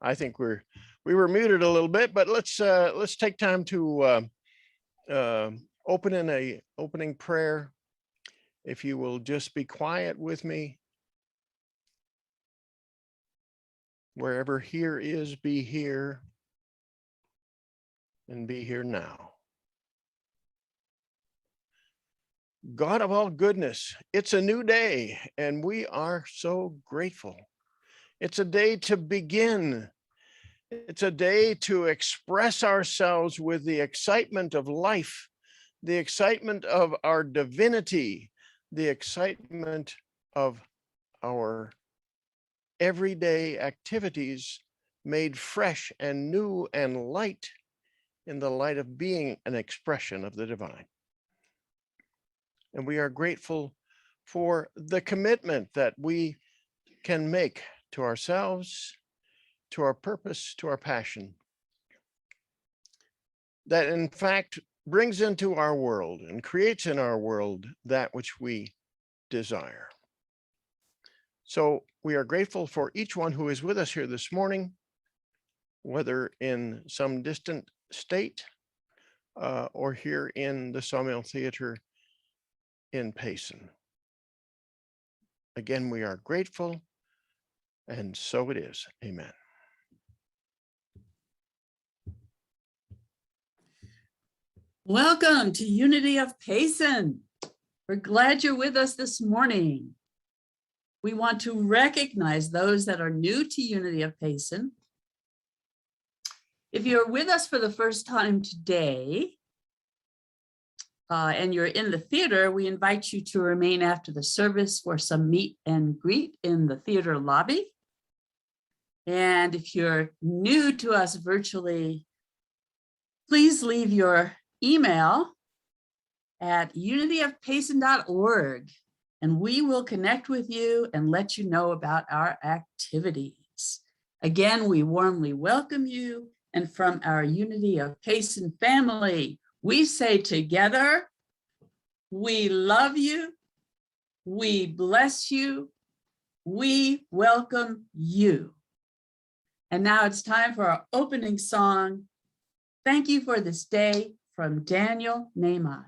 I think we were muted a little bit, but let's take time to open in a opening prayer. If you will just be quiet with me. Wherever here is, be here, and be here now. God of all goodness, it's a new day, and we are so grateful. It's a day to begin. It's a day to express ourselves with the excitement of life, the excitement of our divinity, the excitement of our everyday activities made fresh and new and light in the light of being an expression of the divine. And we are grateful for the commitment that we can make to ourselves, to our purpose, to our passion, that in fact brings into our world and creates in our world that which we desire. So we are grateful for each one who is with us here this morning, whether in some distant state or here in the Sawmill Theater in Payson. Again, we are grateful, and so it is. Amen. Welcome to Unity of Payson. We're glad you're with us this morning. We want to recognize those that are new to Unity of Payson. If you're with us for the first time today, and you're in the theater, we invite you to remain after the service for some meet and greet in the theater lobby. And if you're new to us virtually, please leave your email at unityofpayson.org, and we will connect with you and let you know about our activities. Again, we warmly welcome you, and from our Unity of Payson family, we say together, we love you, we bless you, we welcome you. And now it's time for our opening song, Thank You for This Day, from Daniel Nahmod.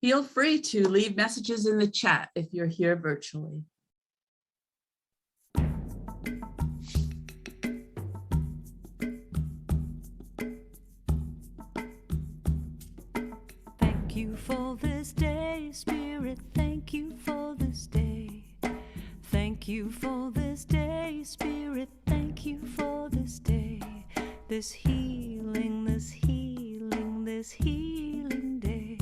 Feel free to leave messages in the chat if you're here virtually. Thank you for this day, Spirit. Thank you for this day. Thank you for this day, Spirit. Thank you for this day. This healing, this healing, this healing day.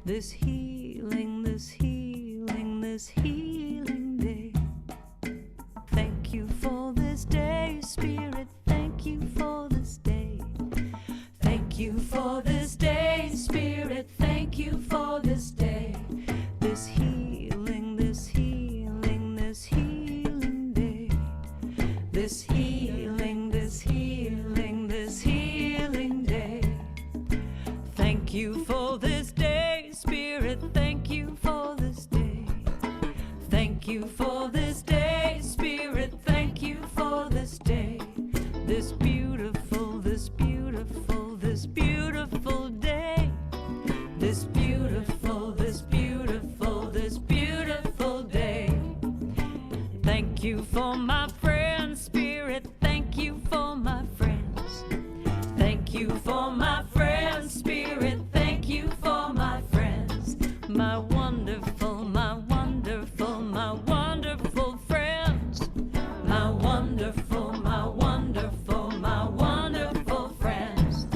This healing, this healing, this healing day. Thank you for this day, Spirit. Thank you for this day. Thank you for this day, Spirit. Thank you for this day. This healing, this healing, this healing day. This healing, this healing, this healing day. Thank you for this day, Spirit. Thank you for this day. Thank you for this day, Spirit. Thank you for this day. This beautiful, this beautiful, this beautiful day. This beautiful, this beautiful, this beautiful day. Thank you for my friends, Spirit. Thank you for my friends. Thank you for my friends, Spirit. Thank you for my friends. My wonderful, my wonderful, my wonderful friends. My wonderful, my wonderful, my wonderful friends.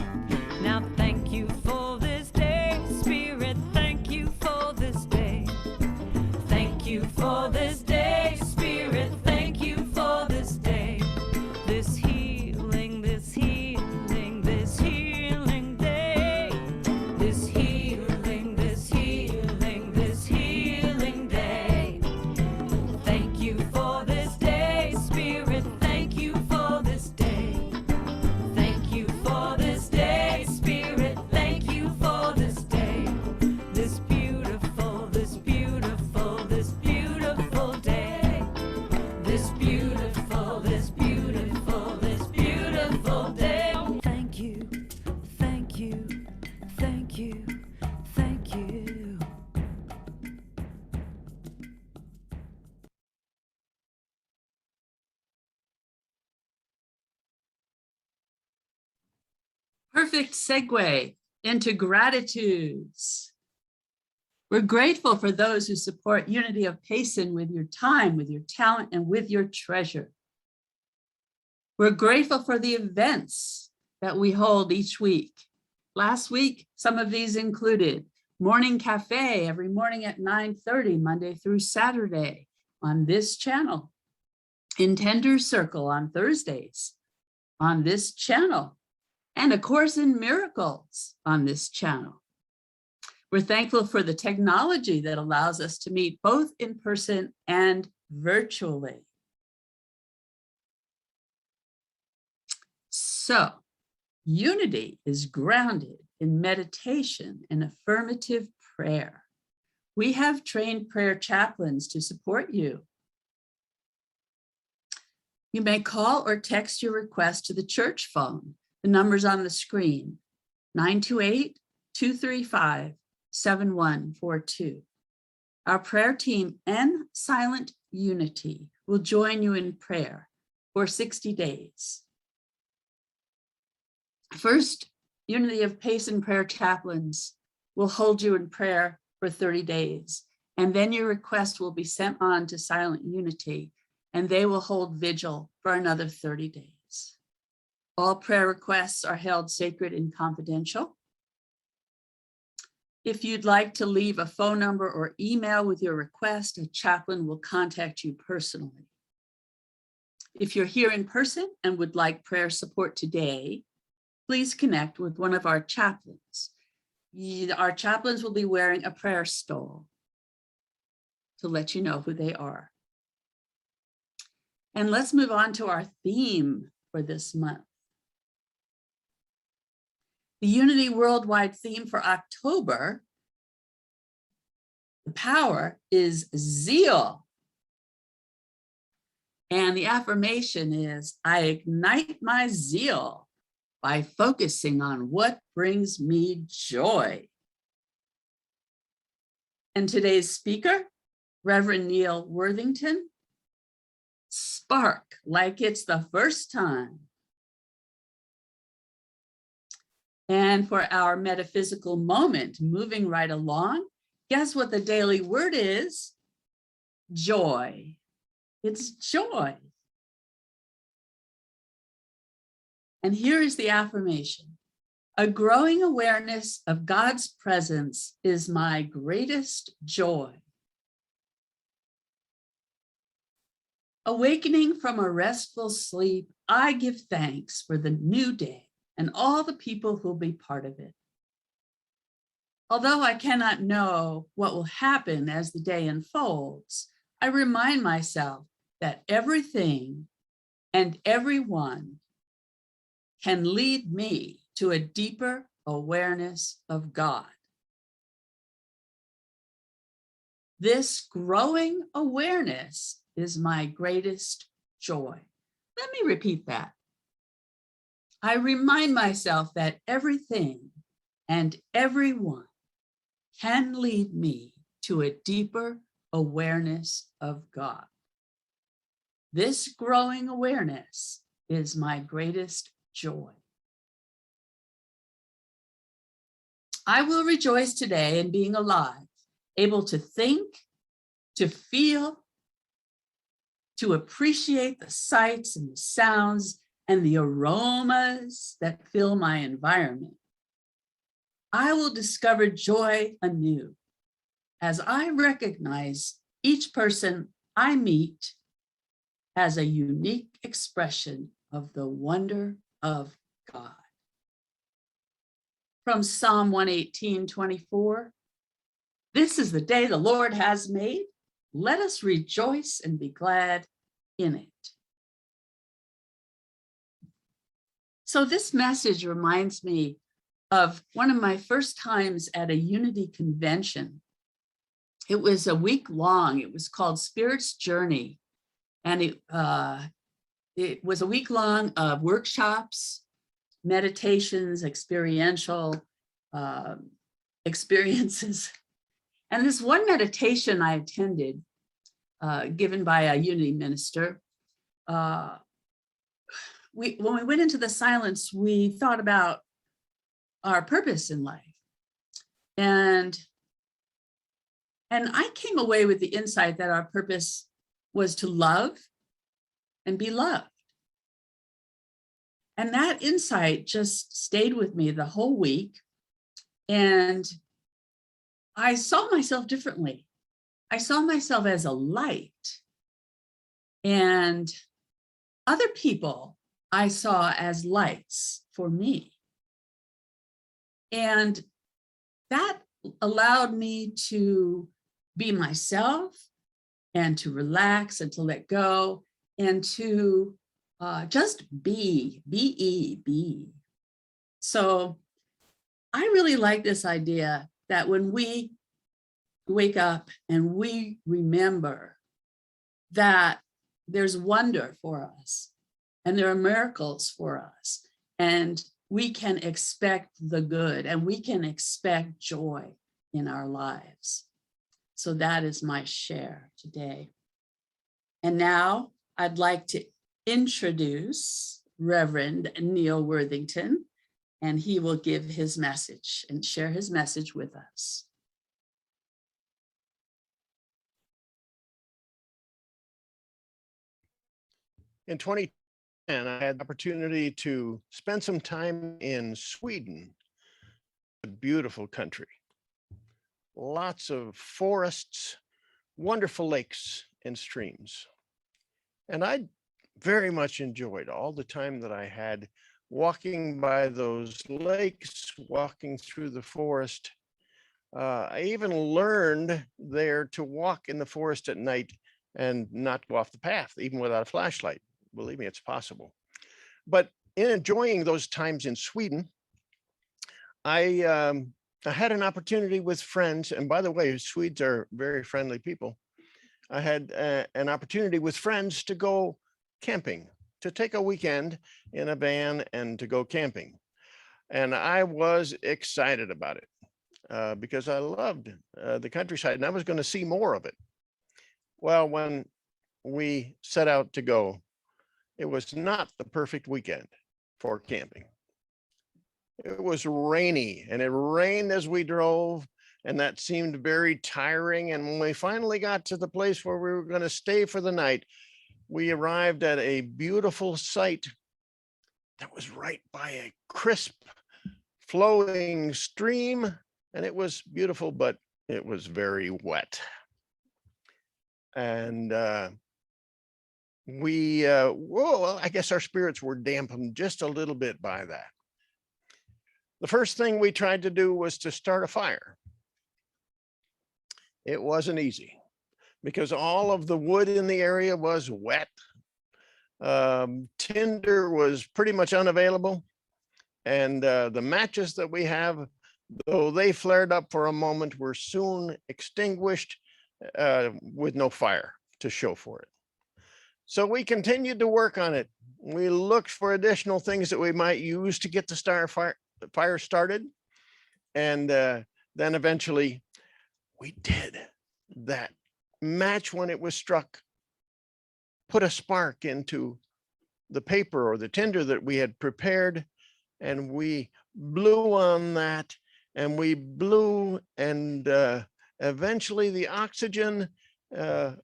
Now thank you for this day, Spirit. Thank you for this day. Thank you for this day, Spirit. Thank you for this day. This healing, this healing, this healing day. This healing, this healing, this healing day. Thank you for this day, Spirit. Thank you Perfect segue into gratitudes. We're grateful for those who support Unity of Payson with your time, with your talent, and with your treasure. We're grateful for the events that we hold each week. Last week, some of these included Morning Cafe every morning at 9:30, Monday through Saturday on this channel. Intender Circle on Thursdays on this channel. And A Course in Miracles on this channel. We're thankful for the technology that allows us to meet both in person and virtually. So, unity is grounded in meditation and affirmative prayer. We have trained prayer chaplains to support you. You may call or text your request to the church phone. The number's on the screen, 928-235-7142. Our prayer team and Silent Unity will join you in prayer for 60 days. First, Unity of Payson prayer chaplains will hold you in prayer for 30 days, and then your request will be sent on to Silent Unity, and they will hold vigil for another 30 days. All prayer requests are held sacred and confidential. If you'd like to leave a phone number or email with your request, a chaplain will contact you personally. If you're here in person and would like prayer support today, please connect with one of our chaplains. Our chaplains will be wearing a prayer stole to let you know who they are. And let's move on to our theme for this month. The Unity Worldwide theme for October, the power is zeal. And the affirmation is, I ignite my zeal by focusing on what brings me joy. And today's speaker, Rev Neal Worthington, spark like it's the first time. And for our metaphysical moment, moving right along, guess what the daily word is? Joy. It's joy. And here is the affirmation. A growing awareness of God's presence is my greatest joy. Awakening from a restful sleep, I give thanks for the new day and all the people who'll be part of it. Although I cannot know what will happen as the day unfolds, I remind myself that everything and everyone can lead me to a deeper awareness of God. This growing awareness is my greatest joy. Let me repeat that. I remind myself that everything and everyone can lead me to a deeper awareness of God. This growing awareness is my greatest joy. I will rejoice today in being alive, able to think, to feel, to appreciate the sights and the sounds and the aromas that fill my environment. I will discover joy anew as I recognize each person I meet as a unique expression of the wonder of God. From Psalm 118:24, this is the day the Lord has made. Let us rejoice and be glad in it. So this message reminds me of one of my first times at a Unity convention. It was a week long. It was called Spirit's Journey. And it was a week long of workshops, meditations, experiential experiences. And this one meditation I attended, given by a Unity minister, when we went into the silence, we thought about our purpose in life. And I came away with the insight that our purpose was to love and be loved. And that insight just stayed with me the whole week. And I saw myself differently. I saw myself as a light. And other people I saw as lights for me. And that allowed me to be myself and to relax and to let go and to just be. So I really like this idea that when we wake up and we remember that there's wonder for us and there are miracles for us, and we can expect the good and we can expect joy in our lives. So that is my share today. And now I'd like to introduce Reverend Neal Worthington, and he will give his message and share his message with us. In 2010, I had the opportunity to spend some time in Sweden, a beautiful country. Lots of forests, wonderful lakes and streams. And I very much enjoyed all the time that I had walking by those lakes, walking through the forest. I even learned there to walk in the forest at night and not go off the path, even without a flashlight. Believe me, it's possible. But in enjoying those times in Sweden, I had an opportunity with friends. And by the way, Swedes are very friendly people. I had an opportunity with friends to go camping, to take a weekend in a van and to go camping. And I was excited about it because I loved the countryside and I was going to see more of it. Well, when we set out to go, it was not the perfect weekend for camping. It was rainy and it rained as we drove, and that seemed very tiring. And when we finally got to the place where we were going to stay for the night, we arrived at a beautiful site that was right by a crisp flowing stream, and it was beautiful, but it was very wet. And well, I guess our spirits were dampened just a little bit by that. The first thing we tried to do was to start a fire. It wasn't easy because all of the wood in the area was wet. Tinder was pretty much unavailable. And the matches that we have, though they flared up for a moment, were soon extinguished with no fire to show for it. So we continued to work on it. We looked for additional things that we might use to get the fire started. And then eventually we did. That match, when it was struck, put a spark into the paper or the tinder that we had prepared, and we blew on that, and we blew, and eventually the oxygen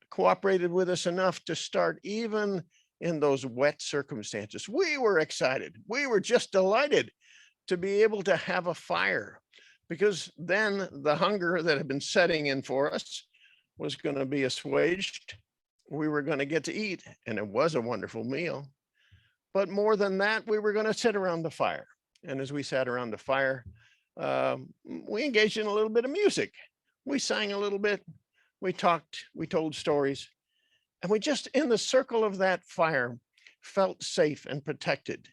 cooperated with us enough to start even in those wet circumstances. We were excited. We were just delighted to be able to have a fire, because then the hunger that had been setting in for us was going to be assuaged. We were going to get to eat, and it was a wonderful meal. But more than that, we were going to sit around the fire. And as we sat around the fire, we engaged in a little bit of music. We sang a little bit. We talked, we told stories, and we just, in the circle of that fire, felt safe and protected.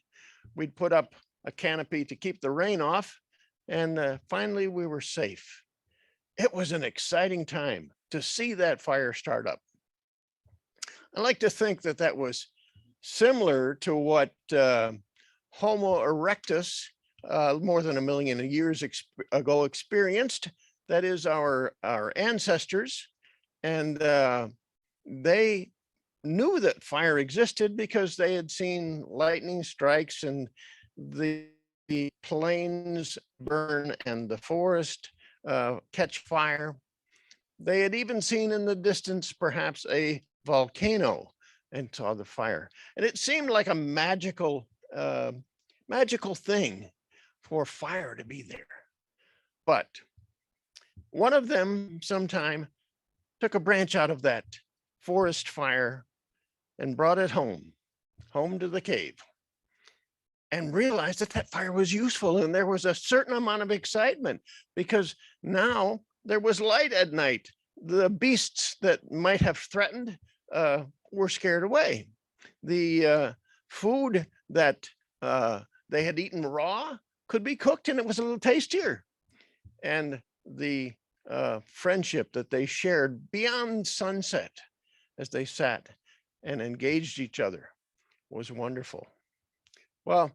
We'd put up a canopy to keep the rain off, and finally we were safe. It was an exciting time to see that fire start up. I like to think that that was similar to what Homo erectus more than 1 million years ago experienced. That is our ancestors. And they knew that fire existed because they had seen lightning strikes and the the plains burn and the forest catch fire. They had even seen in the distance perhaps a volcano and saw the fire. And it seemed like a magical thing for fire to be there. But one of them sometime took a branch out of that forest fire and brought it home to the cave, and realized that that fire was useful. And there was a certain amount of excitement because now there was light at night. The beasts that might have threatened were scared away. The food that they had eaten raw could be cooked, and it was a little tastier. And the friendship that they shared beyond sunset as they sat and engaged each other was wonderful. Well,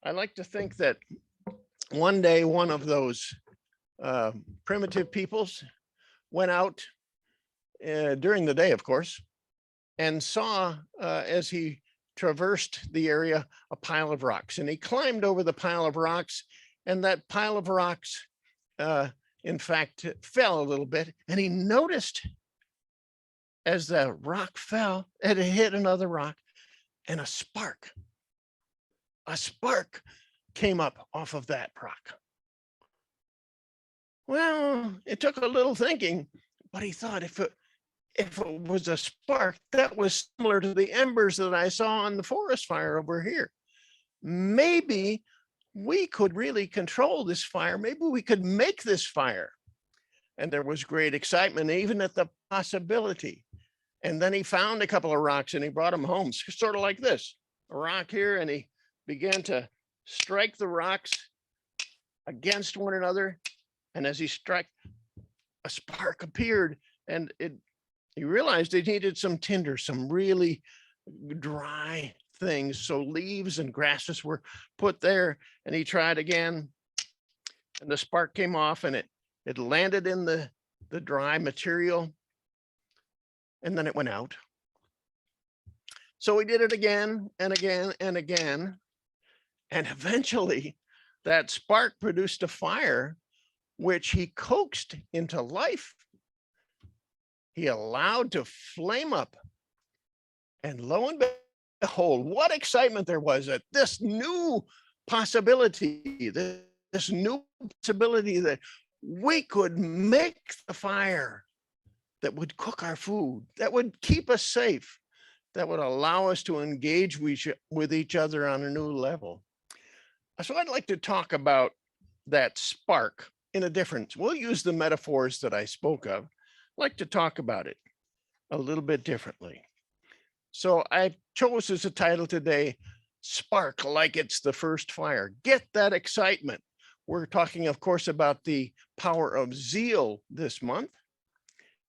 I like to think that one day one of those primitive peoples went out during the day, of course, and saw as he traversed the area a pile of rocks, and he climbed over the pile of rocks, and that pile of rocks in fact fell a little bit, and he noticed as the rock fell, it hit another rock, and a spark came up off of that rock. Well, it took a little thinking, but he thought if it was a spark, that was similar to the embers that I saw on the forest fire over here. Maybe we could really control this fire. Maybe we could make this fire. And there was great excitement, even at the possibility. And then he found a couple of rocks and he brought them home, sort of like this, a rock here, and he began to strike the rocks against one another. And as he struck, a spark appeared, and he realized he needed some tinder, some really dry things. So leaves and grasses were put there, and he tried again, and the spark came off, and it landed in the dry material, and then it went out. So he did it again and again and again. And eventually that spark produced a fire, which he coaxed into life. He allowed to flame up. And lo and behold, what excitement there was at this new possibility, this new possibility that we could make the fire that would cook our food, that would keep us safe, that would allow us to engage with each other on a new level. So I'd like to talk about that spark in a different, we'll use the metaphors that I spoke of. I'd like to talk about it a little bit differently. So I chose as a title today, Spark Like It's the First Fire. Get that excitement. We're talking, of course, about the power of zeal this month.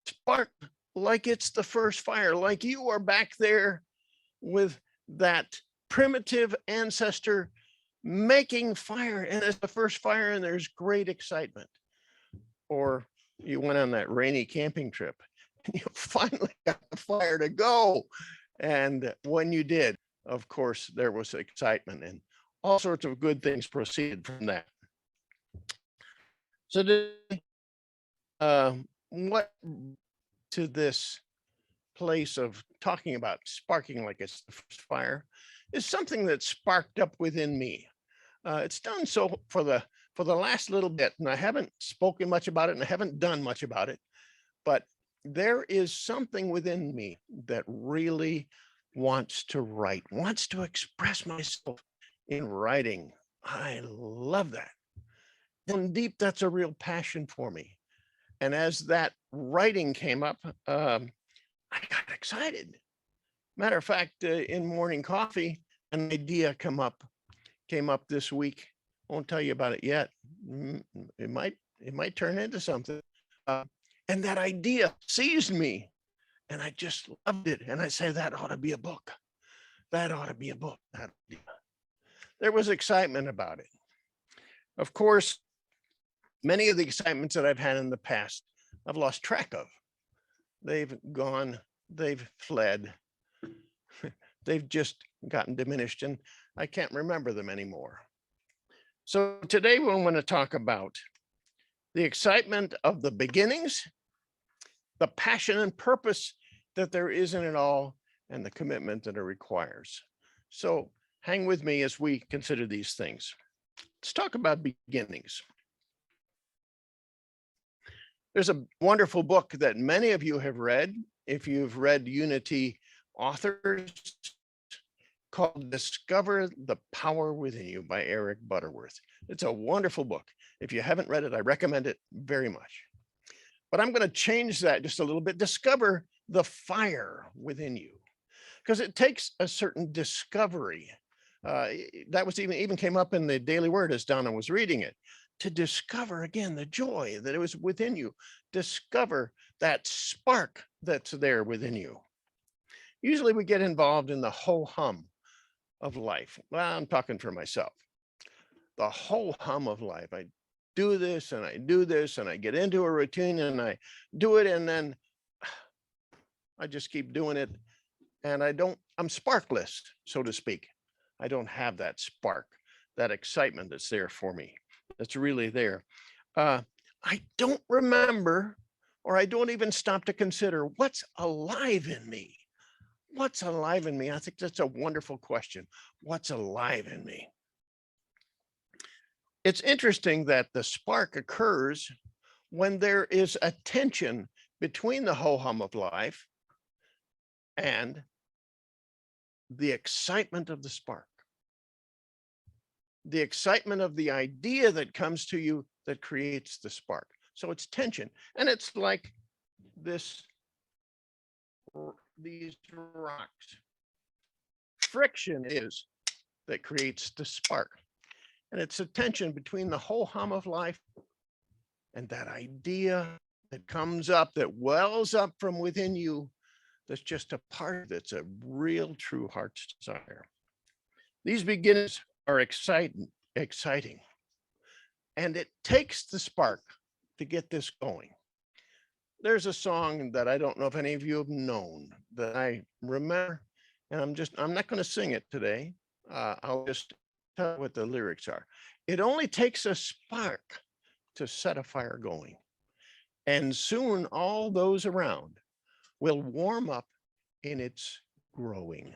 Spark like it's the first fire, like you are back there with that primitive ancestor making fire, and it's the first fire and there's great excitement. Or you went on that rainy camping trip and you finally got the fire to go. And when you did, of course, there was excitement, and all sorts of good things proceeded from that. So today, what to this place of talking about sparking like it's the first fire is something that sparked up within me. It's done so for the last little bit, and I haven't spoken much about it, and I haven't done much about it, but there is something within me that really wants to write, wants to express myself in writing. I love that. And deep, that's a real passion for me. And as that writing came up, I got excited. Matter of fact, in morning coffee, an idea came up this week. I won't tell you about it yet. It might turn into something. And that idea seized me, and I just loved it. And I say, that ought to be a book. That ought to be a book. There was excitement about it. Of course, many of the excitements that I've had in the past, I've lost track of. They've gone, they've fled, they've just gotten diminished, and I can't remember them anymore. So today we're going to talk about the excitement of the beginnings, the passion and purpose that there is in it all, and the commitment that it requires. So hang with me as we consider these things. Let's talk about beginnings. There's a wonderful book that many of you have read, if you've read Unity authors, called Discover the Power Within You by Eric Butterworth. It's a wonderful book. If you haven't read it, I recommend it very much. But I'm going to change that just a little bit. Discover the fire within you, because it takes a certain discovery. That was even came up in the Daily Word as Donna was reading it. To discover again the joy that it was within you. Discover that spark that's there within you. Usually we get involved in the ho-hum of life. Well, I'm talking for myself. The whole hum of life. I do this and I do this and I get into a routine and I do it and then I just keep doing it and I'm sparkless, so to speak. I don't have that spark, that excitement that's there for me. That's really there. I don't remember, or I don't even stop to consider what's alive in me. What's alive in me? I think that's a wonderful question. What's alive in me? It's interesting that the spark occurs when there is a tension between the ho-hum of life and the excitement of the spark. The excitement of the idea that comes to you that creates the spark. So it's tension. And it's like these rocks. Friction is that creates the spark. And it's a tension between the whole hum of life and that idea that comes up, that wells up from within you, that's just a part that's a real true heart's desire. These beginnings are exciting. And it takes the spark to get this going. There's a song that I don't know if any of you have known that I remember, and I'm not going to sing it today. I'll just tell you what the lyrics are. It only takes a spark to set a fire going, and soon all those around will warm up in its growing.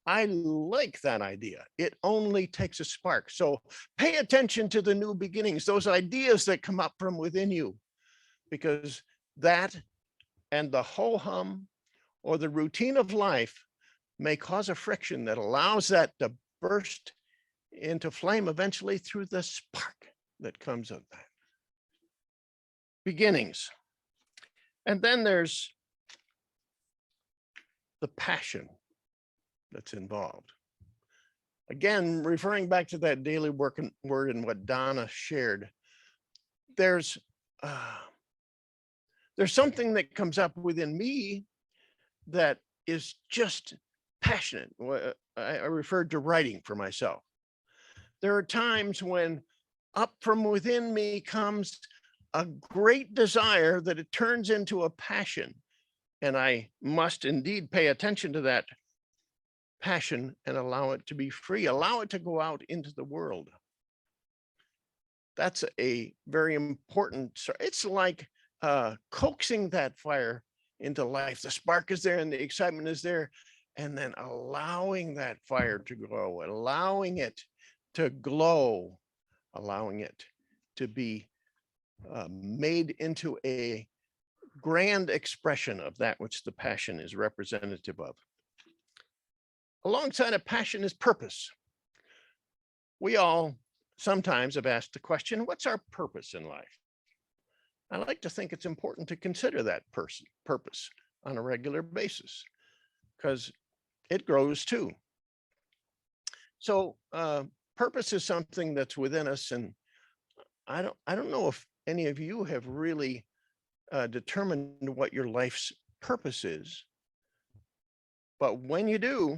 I like that idea. It only takes a spark. So pay attention to the new beginnings, those ideas that come up from within you, because that and the whole hum or the routine of life may cause a friction that allows that to burst into flame eventually through the spark that comes of that. Beginnings. And then there's the passion that's involved. Again, referring back to that daily word and what Donna shared, there's something that comes up within me that is just passionate. I referred to writing for myself. There are times when up from within me comes a great desire that it turns into a passion. And I must indeed pay attention to that passion and allow it to be free, allow it to go out into the world. That's a very important, it's like coaxing that fire into life. The spark is there and the excitement is there, and then allowing that fire to grow, allowing it to glow, allowing it to be made into a grand expression of that which the passion is representative of. Alongside of passion is purpose. We all sometimes have asked the question, what's our purpose in life? I like to think it's important to consider that purpose on a regular basis, because it grows too. So purpose is something that's within us, and I don't know if any of you have really determined what your life's purpose is, but when you do,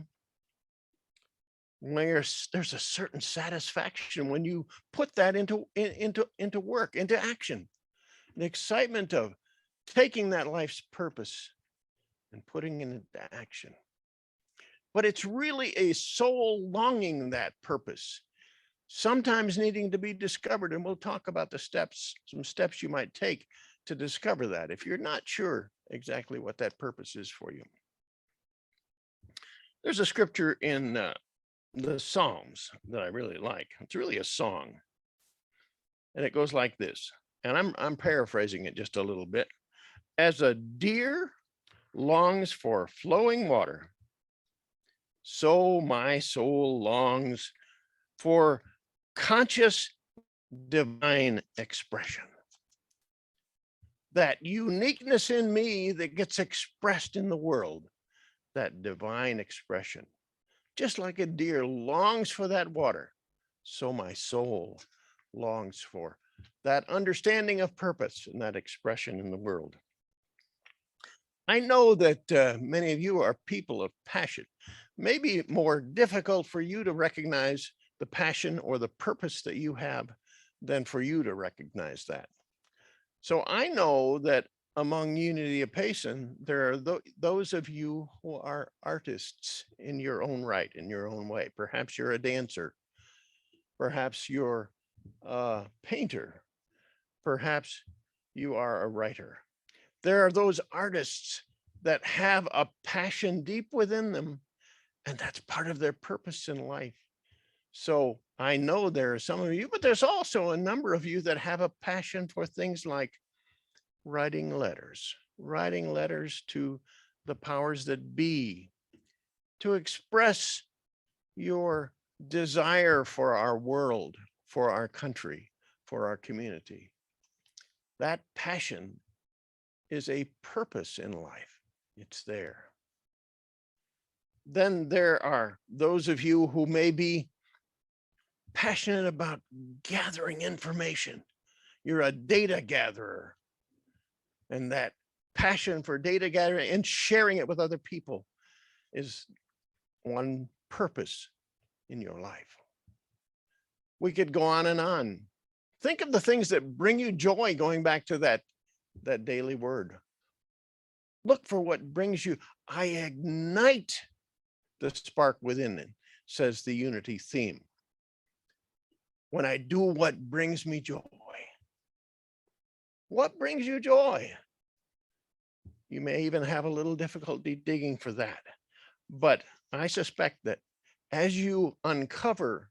there's a certain satisfaction when you put that into work, into action. The excitement of taking that life's purpose and putting it into action. But it's really a soul longing, that purpose, sometimes needing to be discovered. And we'll talk about the steps, some steps you might take to discover that if you're not sure exactly what that purpose is for you. There's a scripture in the Psalms that I really like. It's really a song. And it goes like this. And I'm paraphrasing it just a little bit. As a deer longs for flowing water, so my soul longs for conscious divine expression. That uniqueness in me that gets expressed in the world, that divine expression. Just like a deer longs for that water, so my soul longs for that understanding of purpose and that expression in the world. I know that many of you are people of passion. Maybe more difficult for you to recognize the passion or the purpose that you have than for you to recognize that. So I know that among Unity of Payson, there are those of you who are artists in your own right, in your own way. Perhaps you're a dancer. Perhaps you're a painter. Perhaps you are a writer. There are those artists that have a passion deep within them, and that's part of their purpose in life. So I know there are some of you, but there's also a number of you that have a passion for things like writing letters to the powers that be, to express your desire for our world, for our country, for our community. That passion is a purpose in life. It's there. Then there are those of you who may be passionate about gathering information. You're a data gatherer. And that passion for data gathering and sharing it with other people is one purpose in your life. We could go on and on. Think of the things that bring you joy, going back to that daily word. Look for what brings you. I ignite the spark within it, says the Unity theme. When I do what brings me joy. What brings you joy? You may even have a little difficulty digging for that. But I suspect that as you uncover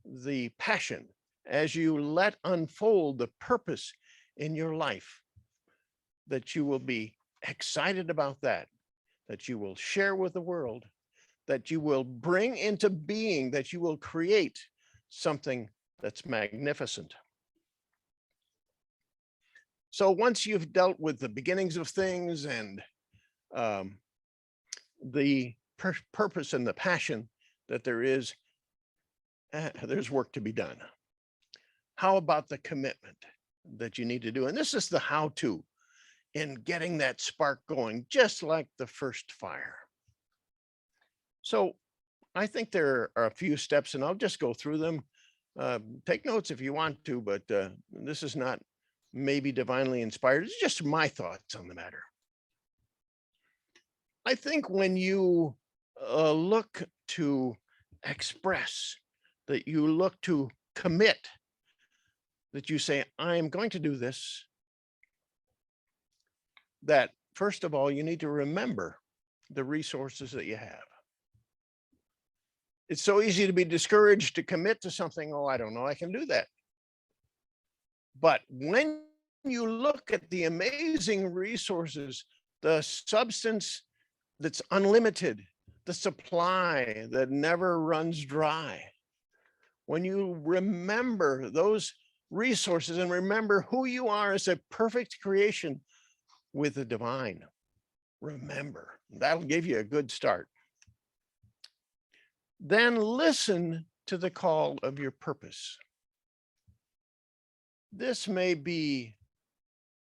the passion, as you let unfold the purpose in your life, that you will be excited about that you will share with the world, that you will bring into being, that you will create something that's magnificent. So once you've dealt with the beginnings of things and the purpose and the passion that there is, there's work to be done. How about the commitment that you need to do? And this is the how-to in getting that spark going, just like the first fire. So I think there are a few steps, and I'll just go through them. Take notes if you want to, but this is not maybe divinely inspired. It's just my thoughts on the matter. I think when you look to express, that you look to commit, that you say, I'm going to do this, that first of all, you need to remember the resources that you have. It's so easy to be discouraged to commit to something. Oh, I don't know, I can do that. But when you look at the amazing resources, the substance that's unlimited, the supply that never runs dry, when you remember those resources and remember who you are as a perfect creation with the divine, remember, that'll give you a good start. Then listen to the call of your purpose. This may be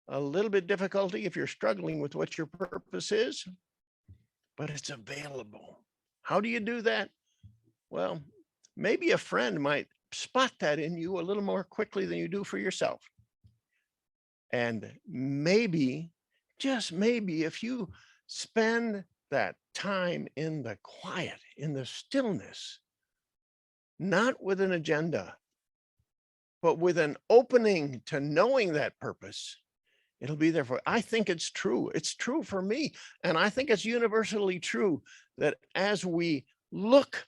a little bit difficulty if you're struggling with what your purpose is, but it's available. How do you do that? Well, maybe a friend might spot that in you a little more quickly than you do for yourself. And maybe, just maybe, if you spend that time in the quiet, in the stillness, not with an agenda, but with an opening to knowing that purpose. It'll be there for, I think it's true. It's true for me. And I think it's universally true that as we look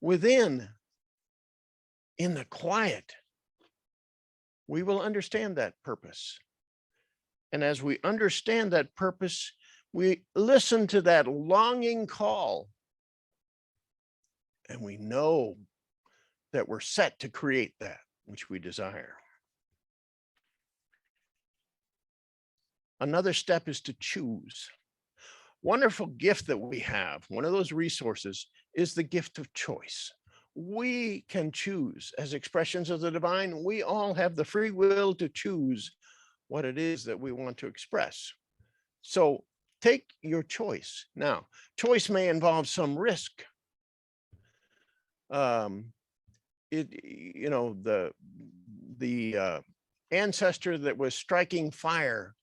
within in the quiet, we will understand that purpose. And as we understand that purpose, we listen to that longing call, and we know that we're set to create that which we desire. Another step is to choose. Wonderful gift that we have, one of those resources, is the gift of choice. We can choose as expressions of the divine. We all have the free will to choose what it is that we want to express. So take your choice. Now, choice may involve some risk. The ancestor that was striking fire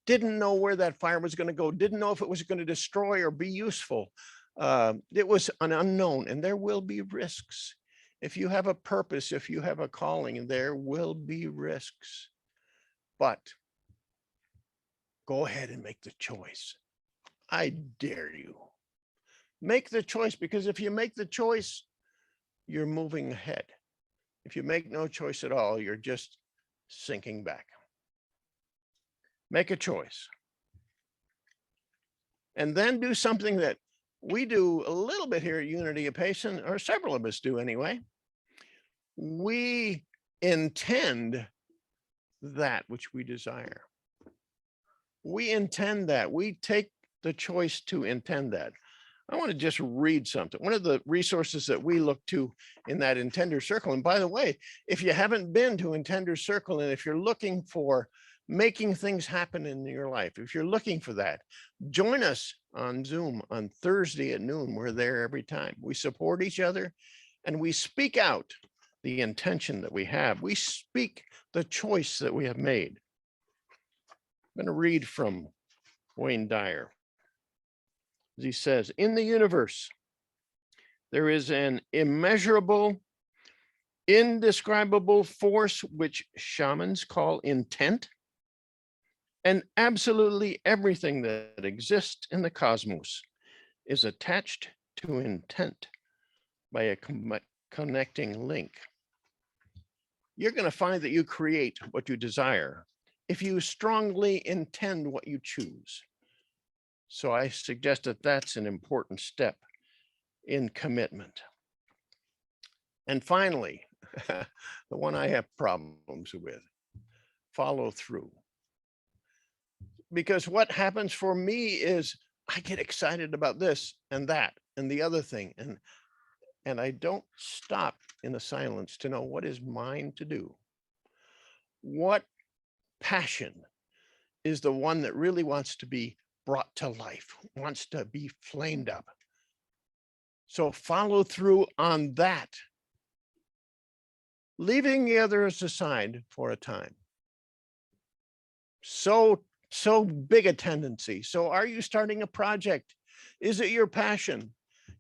didn't know where that fire was going to go, didn't know if it was going to destroy or be useful. It was an unknown, and there will be risks. If you have a purpose, if you have a calling, there will be risks. But go ahead and make the choice. I dare you. Make the choice, because if you make the choice, you're moving ahead. If you make no choice at all, you're just sinking back. Make a choice. And then do something that we do a little bit here at Unity of Payson, or several of us do anyway. We intend that which we desire. We intend that. We take the choice to intend that. I want to just read something. One of the resources that we look to in that Intender Circle, and by the way, if you haven't been to Intender Circle, and if you're looking for making things happen in your life, if you're looking for that, join us on Zoom on Thursday at noon. We're there every time. We support each other, and we speak out the intention that we have. We speak the choice that we have made. I'm going to read from Wayne Dyer. He says, in the universe, there is an immeasurable, indescribable force which shamans call intent, and absolutely everything that exists in the cosmos is attached to intent by a connecting link. You're going to find that you create what you desire if you strongly intend what you choose. So I suggest that that's an important step in commitment. And finally, the one I have problems with, follow through. Because what happens for me is I get excited about this and that and the other thing, and I don't stop in the silence to know what is mine to do. What passion is the one that really wants to be brought to life, wants to be flamed up? So follow through on that, leaving the others aside for a time. So big a tendency. So are you starting a project? Is it your passion?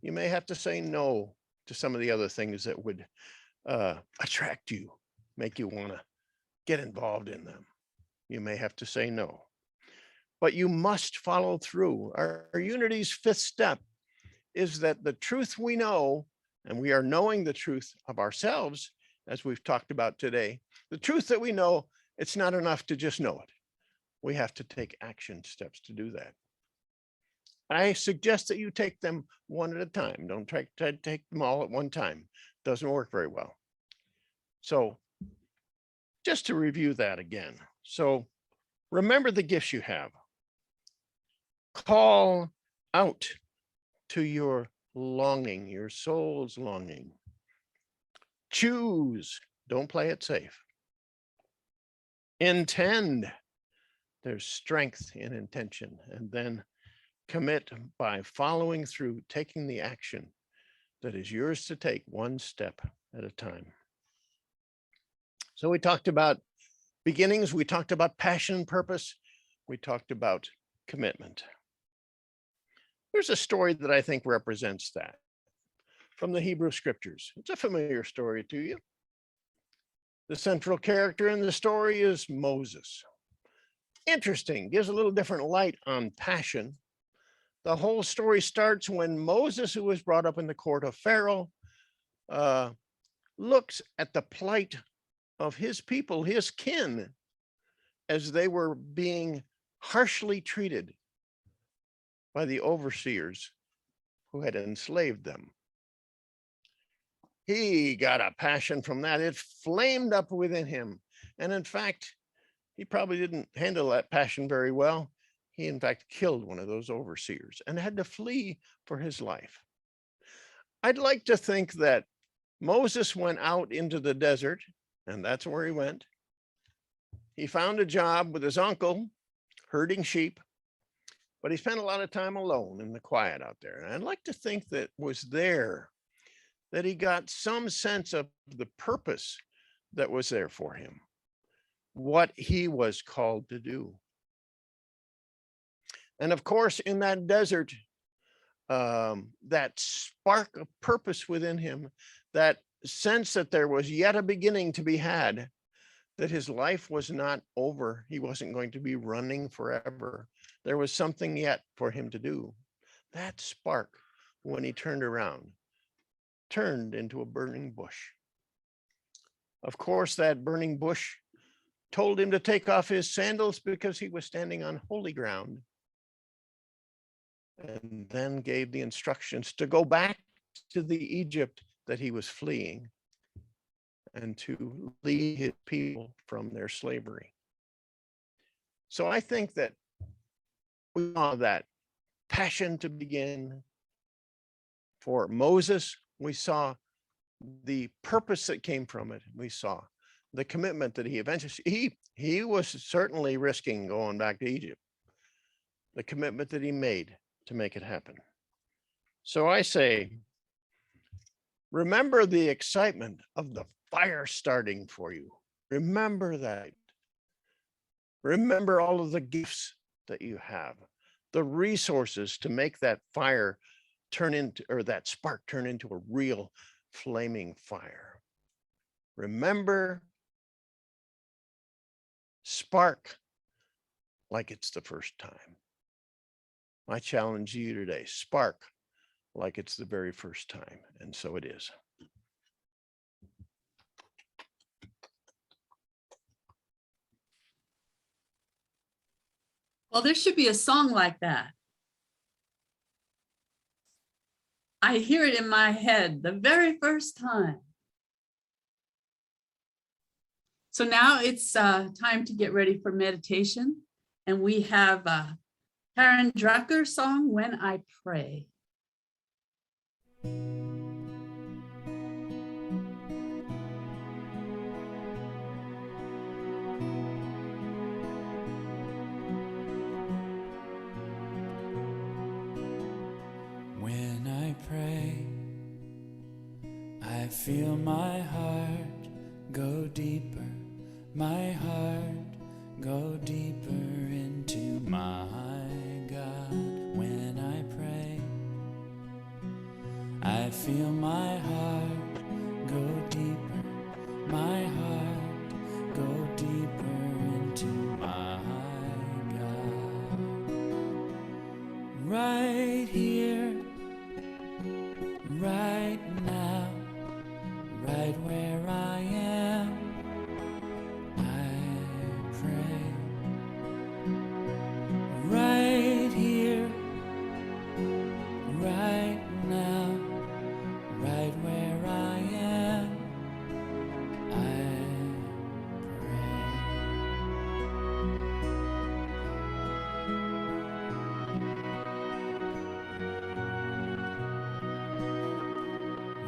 You may have to say no to some of the other things that would attract you, make you want to get involved in them. You may have to say no, but you must follow through. Our Unity's fifth step is that the truth we know, and we are knowing the truth of ourselves, as we've talked about today, the truth that we know, it's not enough to just know it. We have to take action steps to do that. I suggest that you take them one at a time. Don't try to take them all at one time. Doesn't work very well. So just to review that again. So remember the gifts you have. Call out to your longing, your soul's longing. Choose, don't play it safe. Intend, there's strength in intention, and then commit by following through, taking the action that is yours to take one step at a time. So we talked about beginnings, we talked about passion and purpose, we talked about commitment. Here's a story that I think represents that. from the Hebrew scriptures. It's a familiar story to you. The central character in the story is Moses. Interesting, gives a little different light on passion. The whole story starts when Moses, who was brought up in the court of Pharaoh, looks at the plight of his people, his kin, as they were being harshly treated by the overseers who had enslaved them. He got a passion from that. It flamed up within him. And in fact, he probably didn't handle that passion very well. He, in fact, killed one of those overseers and had to flee for his life. I'd like to think that Moses went out into the desert, and that's where he went. He found a job with his uncle, herding sheep, but he spent a lot of time alone in the quiet out there. And I'd like to think that was there that he got some sense of the purpose that was there for him, what he was called to do. And of course, in that desert, that spark of purpose within him, that sense that there was yet a beginning to be had, that his life was not over. He wasn't going to be running forever. There was something yet for him to do. That spark, when he turned around, turned into a burning bush. Of course, that burning bush told him to take off his sandals because he was standing on holy ground, and then gave the instructions to go back to the Egypt that he was fleeing and to lead his people from their slavery. So I think that we saw that passion to begin for Moses. We saw the purpose that came from it. We saw the commitment that he eventually, he was certainly risking going back to Egypt, the commitment that he made to make it happen. So I say, remember the excitement of the fire starting for you. Remember that. Remember all of the gifts that you have, the resources to make that fire turn into, or that spark turn into a real flaming fire. Remember, spark like it's the first time. I challenge you today, spark like it's the very first time, and so it is. Well, there should be a song like that. I hear it in my head the very first time. So now it's time to get ready for meditation. And we have Karen Drucker's song, When I Pray. When I pray, I feel my heart go deeper, my heart go deeper into my God. When I pray, I feel my heart go deeper, my heart go deeper into my God. Right here, right now, right where I am, I pray. Right here, right now, right where I am, I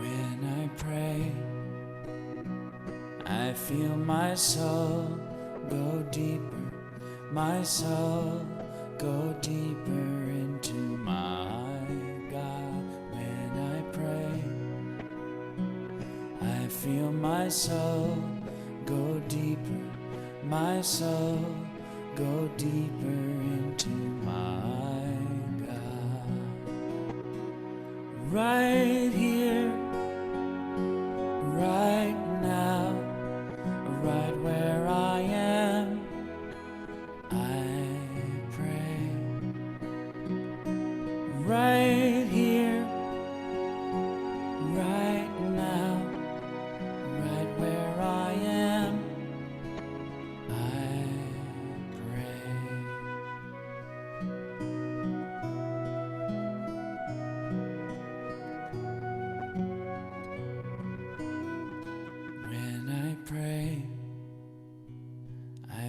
When I pray, I feel my soul go deeper, my soul go deeper into my God. When I pray, I feel my soul go deeper, my soul go deeper into my God. Right here,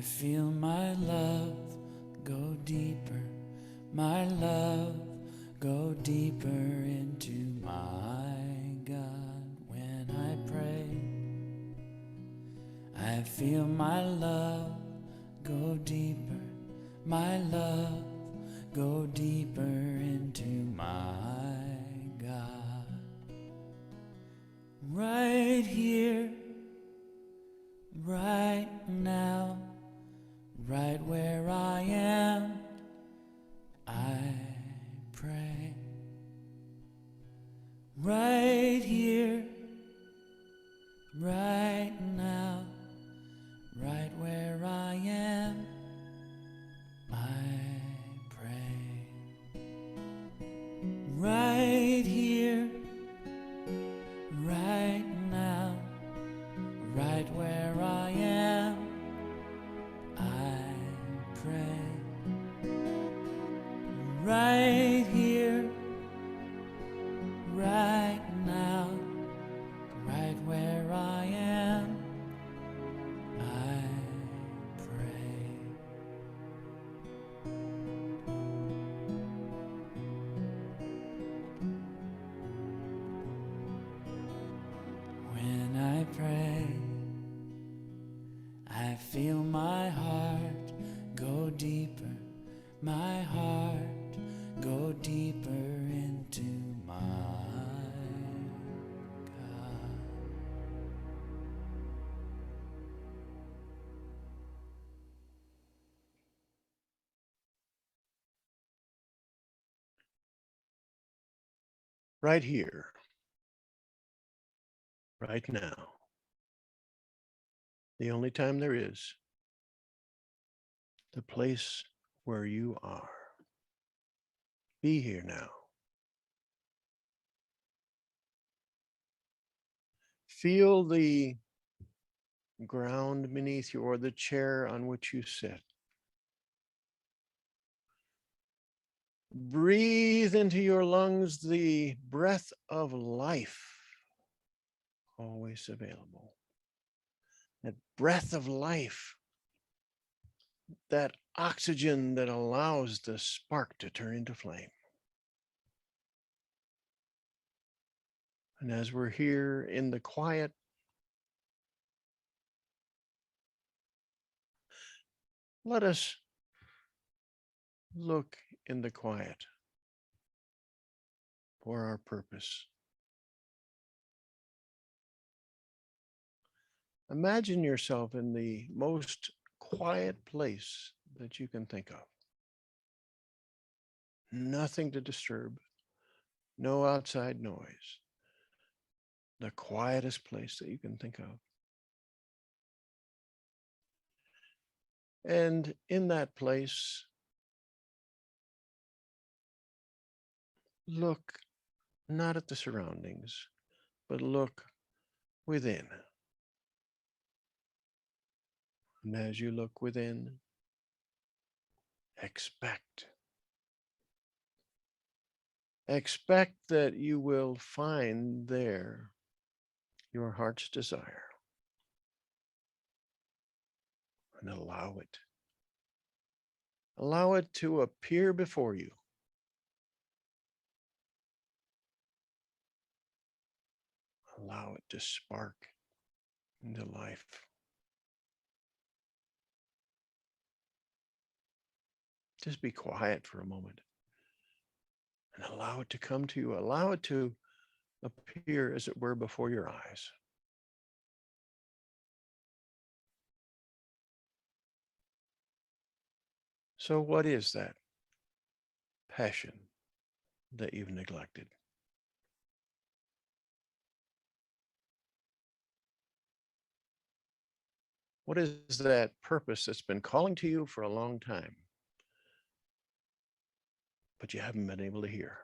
feel my love go deeper, my love go deeper into my God. When I pray, I feel my love go deeper, my love go deeper into my God. Right here, right now, right where I am, I pray. Right here, right now, right where I am, I pray. Right here, right now, right where I am, I pray. Right here, right now, right where I am, I pray. When I pray, I feel my heart go deeper, my heart go deeper into my God. Right here, right now, the only time there is, the place where you are. Be here now. Feel the ground beneath you or the chair on which you sit. Breathe into your lungs the breath of life, always available. That breath of life, that oxygen that allows the spark to turn into flame. And as we're here in the quiet, let us look in the quiet for our purpose. Imagine yourself in the most quiet place that you can think of. Nothing to disturb, no outside noise. The quietest place that you can think of. And in that place, look not at the surroundings, but look within. And as you look within, expect that you will find there your heart's desire. And allow it. Allow it to appear before you. Allow it to spark into life. Just be quiet for a moment and allow it to come to you. Allow it to appear, as it were, before your eyes. So what is that passion that you've neglected? What is that purpose that's been calling to you for a long time, but you haven't been able to hear?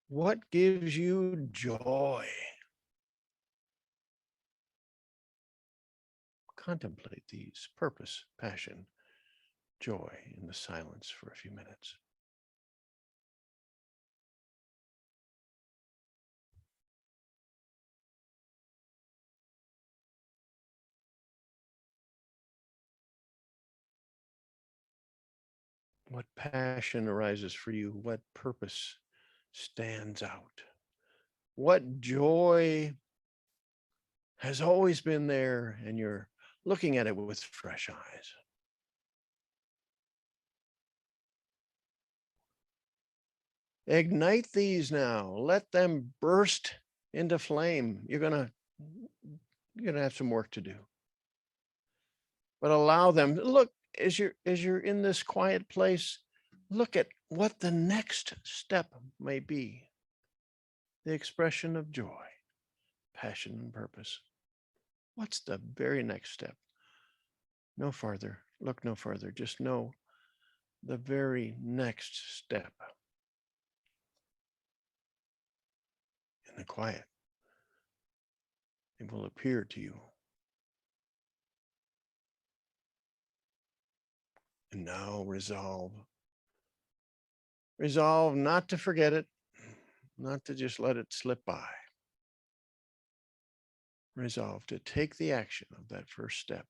What gives you joy? Contemplate these: purpose, passion, joy in the silence for a few minutes. What passion arises for you? What purpose stands out? What joy has always been there and you're looking at it with fresh eyes? Ignite these now. Let them burst into flame. You're gonna have some work to do. But allow them. Look, as you're in this quiet place, look at what the next step may be. The expression of joy, passion, and purpose. What's the very next step? No farther. Look no further. Just know the very next step. In the quiet, it will appear to you. And now resolve. Resolve not to forget it, not to just let it slip by. Resolve to take the action of that first step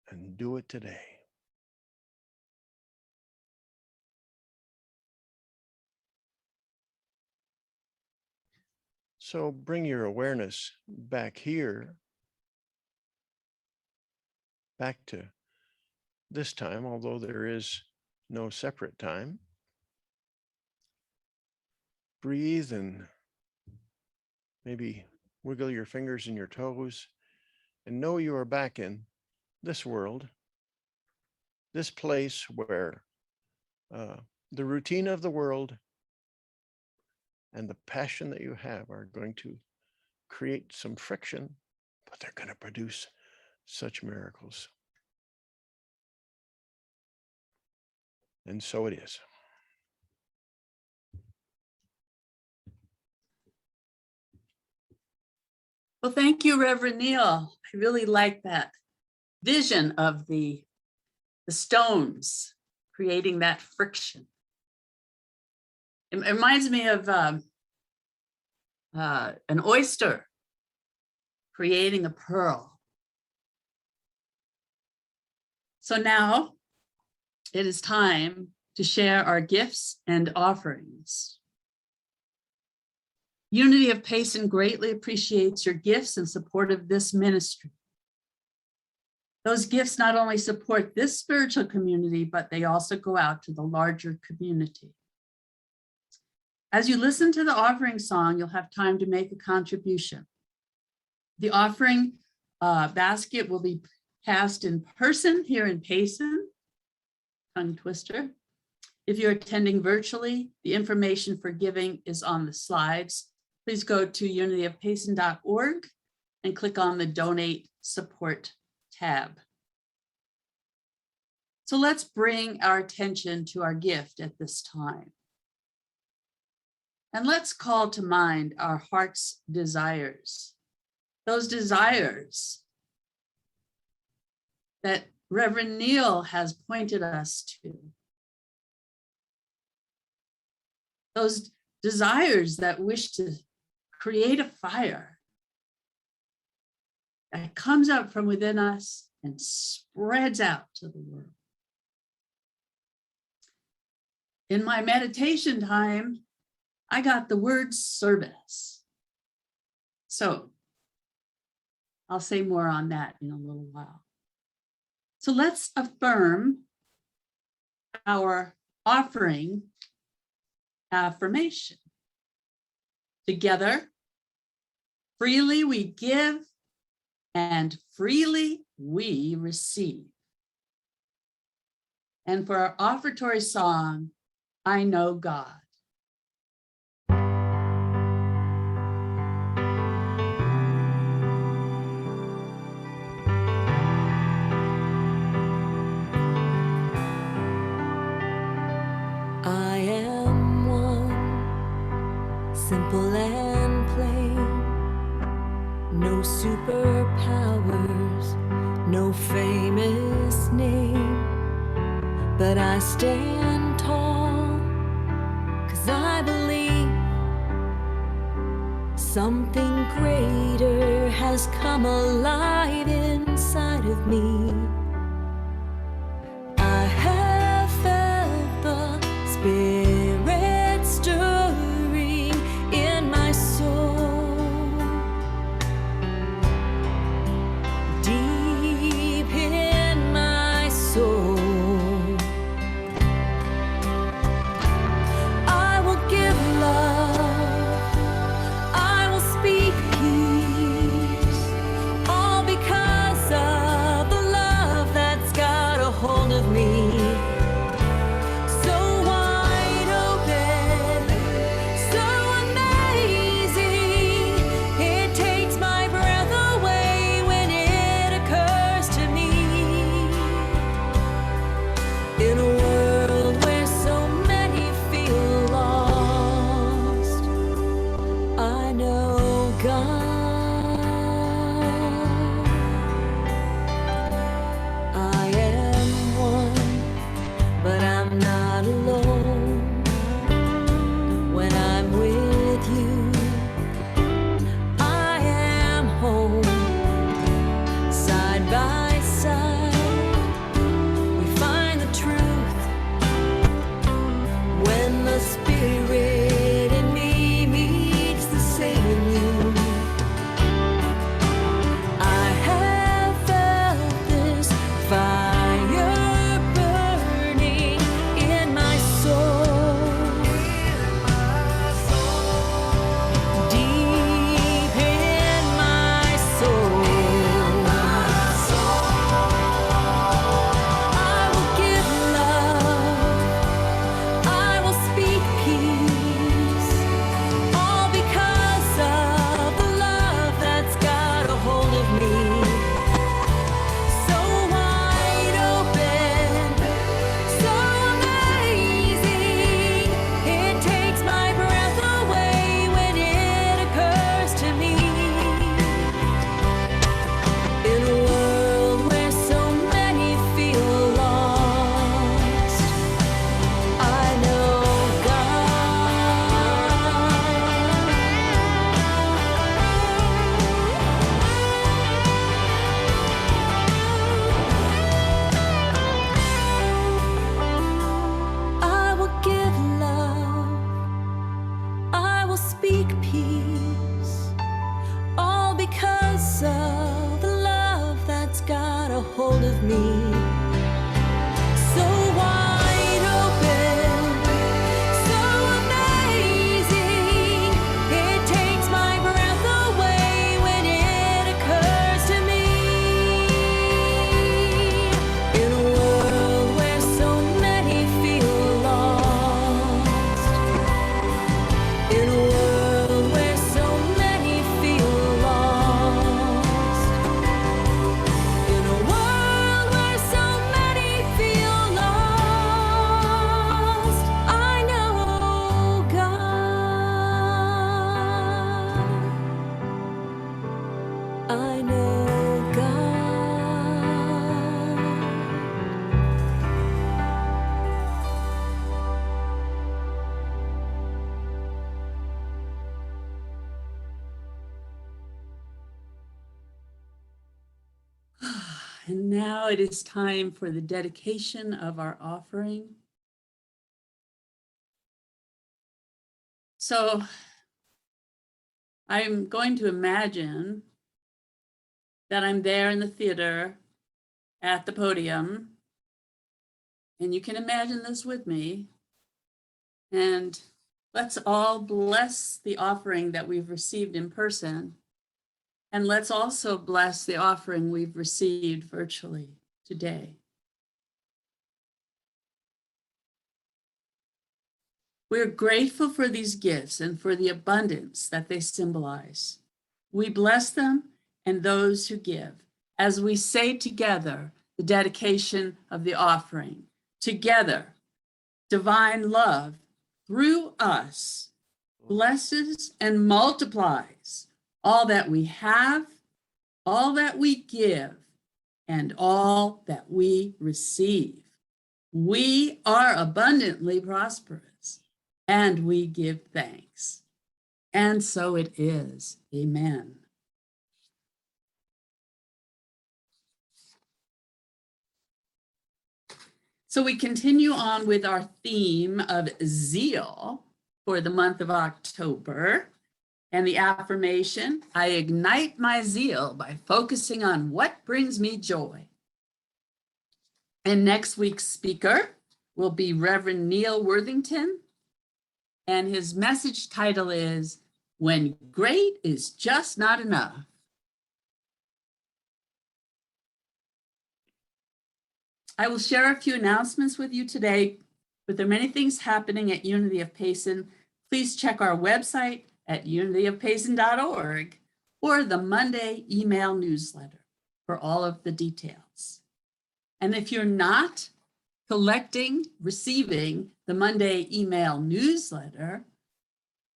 and do it today. So bring your awareness back here, back to this time, although there is no separate time. Breathe and maybe wiggle your fingers and your toes and know you are back in this world, this place where the routine of the world and the passion that you have are going to create some friction, but they're going to produce such miracles. And so it is. Well, thank you, Reverend Neal. I really like that vision of the stones creating that friction. It reminds me of an oyster creating a pearl. So now it is time to share our gifts and offerings. Unity of Payson greatly appreciates your gifts in support of this ministry. Those gifts not only support this spiritual community, but they also go out to the larger community. As you listen to the offering song, you'll have time to make a contribution. The offering basket will be passed in person here in Payson, tongue twister. If you're attending virtually, the information for giving is on the slides. Please go to unityofpayson.org and click on the Donate Support tab. So let's bring our attention to our gift at this time. And let's call to mind our heart's desires. Those desires that Reverend Neal has pointed us to. Those desires that wish to create a fire that comes up from within us and spreads out to the world. In my meditation time, I got the word service. So I'll say more on that in a little while. So let's affirm our offering affirmation. Together, freely we give and freely we receive. And for our offertory song, I Know God. I am one, simple and plain. No superpowers, no famous name. But I stand tall, 'cause I believe something greater has come alive inside of me. I have I know God. And now it is time for the dedication of our offering. So I'm going to imagine that I'm there in the theater at the podium, and you can imagine this with me. And let's all bless the offering that we've received in person. And let's also bless the offering we've received virtually today. We're grateful for these gifts and for the abundance that they symbolize. We bless them and those who give as we say together the dedication of the offering. Together, divine love through us blesses and multiplies all that we have, all that we give, and all that we receive. We are abundantly prosperous, and we give thanks. And so it is. Amen. So we continue on with our theme of zeal for the month of October. And the affirmation, I ignite my zeal by focusing on what brings me joy. And next week's speaker will be Rev Neal Worthington. And his message title is, When Great is Just Not Enough. I will share a few announcements with you today, but there are many things happening at Unity of Payson. Please check our website at unityofpayson.org or the Monday email newsletter for all of the details. And if you're not receiving the Monday email newsletter,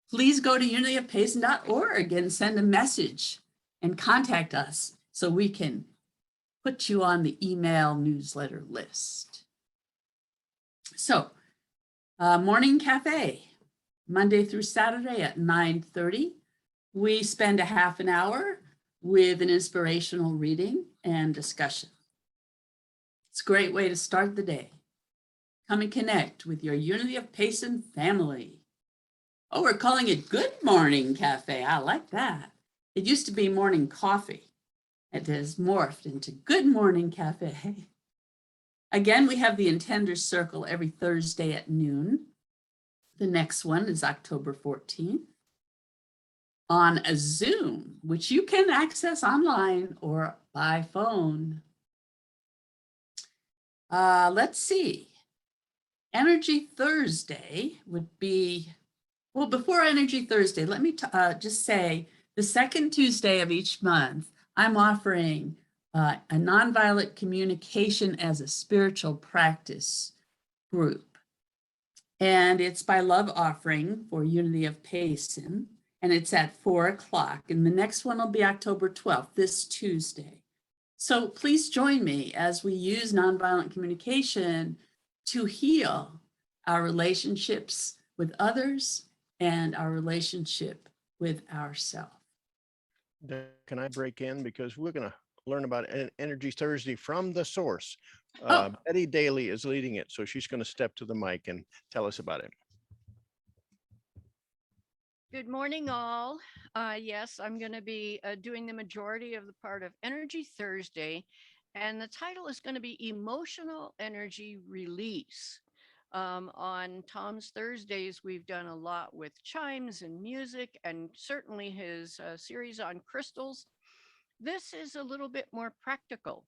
please go to unityofpayson.org and send a message and contact us so we can put you on the email newsletter list. So, morning cafe, Monday through Saturday at 9:30. We spend a half an hour with an inspirational reading and discussion. It's a great way to start the day. Come and connect with your Unity of Payson family. Oh, we're calling it Good Morning Cafe. I like that. It used to be morning coffee. It has morphed into Good Morning Cafe. Again, we have the Intenders Circle every Thursday at noon. The next one is October 14th on a Zoom, which you can access online or by phone. Let's see. Energy Thursday would be, well, before Energy Thursday, let me just say the second Tuesday of each month, I'm offering a nonviolent communication as a spiritual practice group. And it's by Love Offering for Unity of Payson. And it's at 4 o'clock. And the next one will be October 12th, this Tuesday. So please join me as we use nonviolent communication to heal our relationships with others and our relationship with ourselves. Can I break in? Because we're going to learn about Energy Thursday from the source. Betty Daly is leading it, so she's going to step to the mic and tell us about it. Good morning, all. Yes, I'm going to be doing the majority of the part of Energy Thursday, and the title is going to be Emotional Energy Release. On Tom's Thursdays, we've done a lot with chimes and music, and certainly his series on crystals. This is a little bit more practical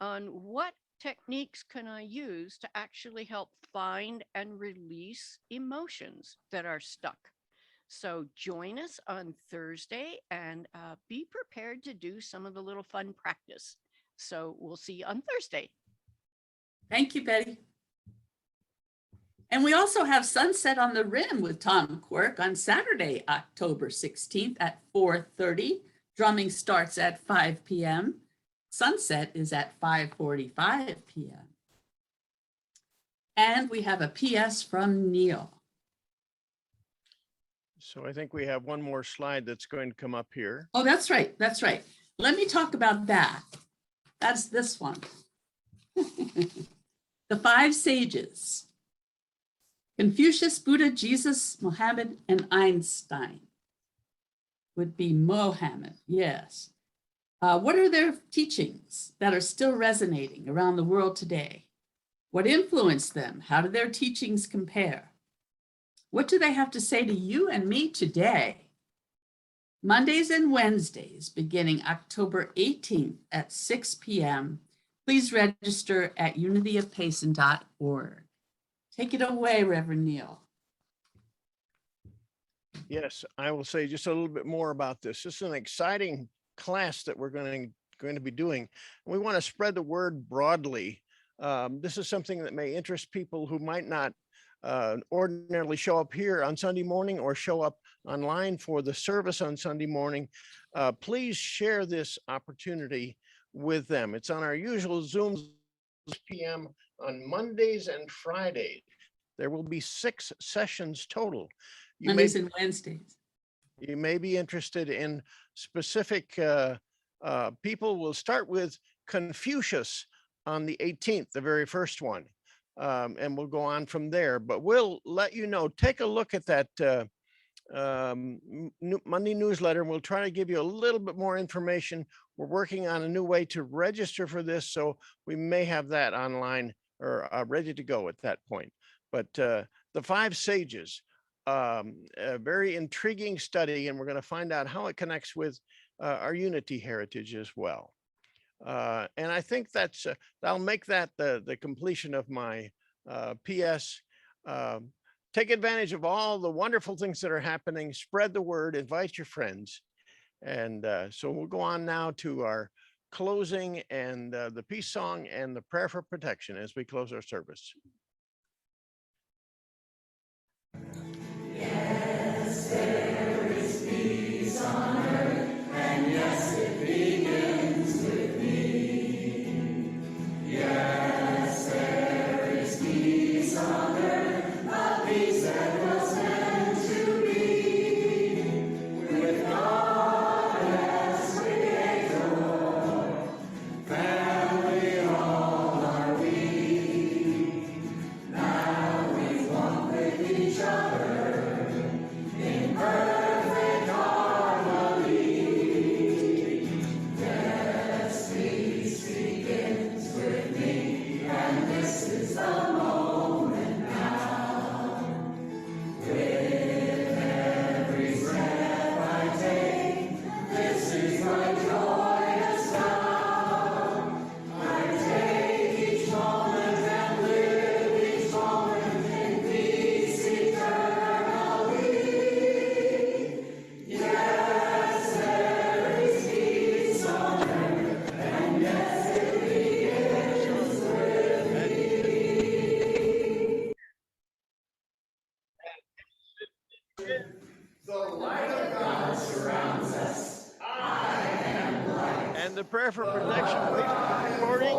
on what techniques can I use to actually help find and release emotions that are stuck. So join us on Thursday and be prepared to do some of the little fun practice. So we'll see you on Thursday. Thank you, Betty. And we also have Sunset on the Rim with Tom Quirk on Saturday, October 16th at 4:30. Drumming starts at 5 p.m. Sunset is at 5:45 p.m. And we have a PS from Neil. So I think we have one more slide that's going to come up here. Oh, that's right. That's right. Let me talk about that. That's this one. The 5 sages: Confucius, Buddha, Jesus, Mohammed, and Einstein. Would be Mohammed, yes. What are their teachings that are still resonating around the world today? What influenced them? How do their teachings compare? What do they have to say to you and me today? Mondays and Wednesdays, beginning October 18th at 6 p.m. Please register at unityofpayson.org. Take it away, Reverend Neal. Yes, I will say just a little bit more about this. This is an exciting class that we're going to be doing. We want to spread the word broadly. This is something that may interest people who might not ordinarily show up here on Sunday morning or show up online for the service on Sunday morning. Please share this opportunity with them. It's on our usual Zoom p.m. on Mondays and Fridays. There will be 6 sessions total. Mondays and Wednesdays. You may be interested in specific people. We'll start with Confucius on the 18th, the very first one. And we'll go on from there, but we'll let you know. Take a look at that Monday newsletter, and we'll try to give you a little bit more information. We're working on a new way to register for this, so we may have that online or ready to go at that point. But the 5 sages, a very intriguing study, and we're going to find out how it connects with our unity heritage as well. And I think that's that'll make that the completion of my PS. Take advantage of all the wonderful things that are happening. Spread the word. Invite your friends. And so we'll go on now to our closing and the peace song and the prayer for protection as we close our service. Yes, there is peace on earth, and yes, it begins with me. Yes, there is peace on earth, a peace that was meant to be. With God as Creator, family all are we. Now we walk with each other. Perfect harmony. Yes, peace begins with me, and this is the moment now. With every breath I take, this is my joyous vow. I take each moment and live each moment in peace eternally. And the prayer for protection, recording.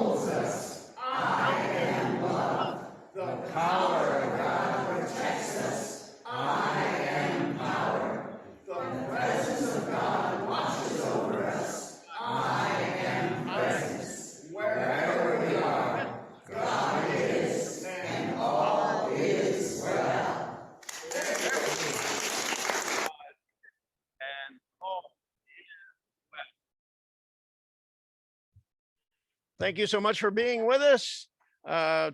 I am love. The power of God protects us. I am power. The presence of God watches over us. I am presence. Wherever we are, God is, and all is well. And all. Thank you so much for being with us.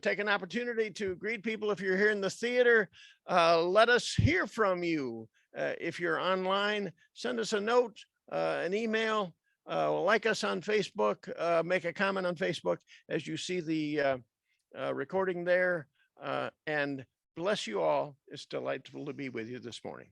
Take an opportunity to greet people. If you're here in the theater, let us hear from you. If you're online, send us a note, an email, like us on Facebook, make a comment on Facebook as you see the recording there. And bless you all. It's delightful to be with you this morning.